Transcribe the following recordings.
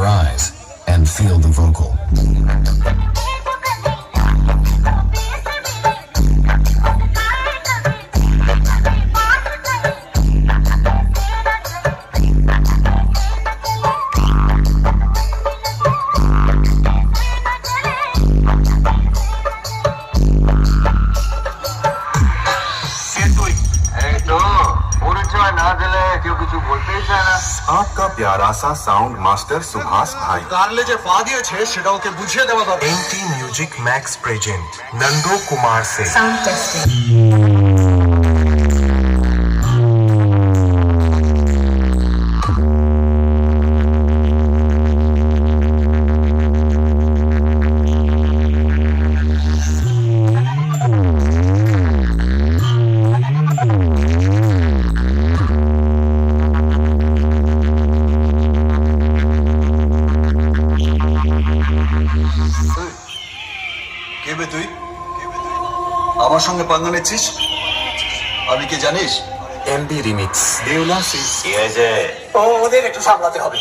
your eyes and feel the vocal. आपका प्यारा सा साउंड मास्टर सुभाष भाई कारले जे पा দিয়েছে সেটা ওকে বুঝিয়ে দেওয়া দরকার। एनटी म्यूजिक मैक्स प्रेजेंट नंदो कुमार से Sound testing. কে তুই আমার সঙ্গে পাঙ্গা নিচ্ছিস? আমি কি জানিস? एमबी रिमिक्स देवला से কি হয়েছে? ওদের একটু সামলাতে হবে।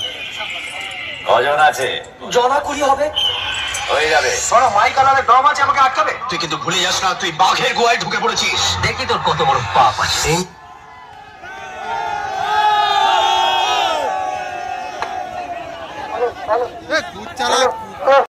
কজন আছে? জনা কুড়ি হবে। হয়ে যাবে। তোরা মাই কালারে দম আছে আমাকে আটকাবে? তুই কিন্তু ভুলে যাস না তুই বাঘের গোয়ায় ঢুকে পড়েছিস। দেখি তোর কত বড় পাপ আছে। एम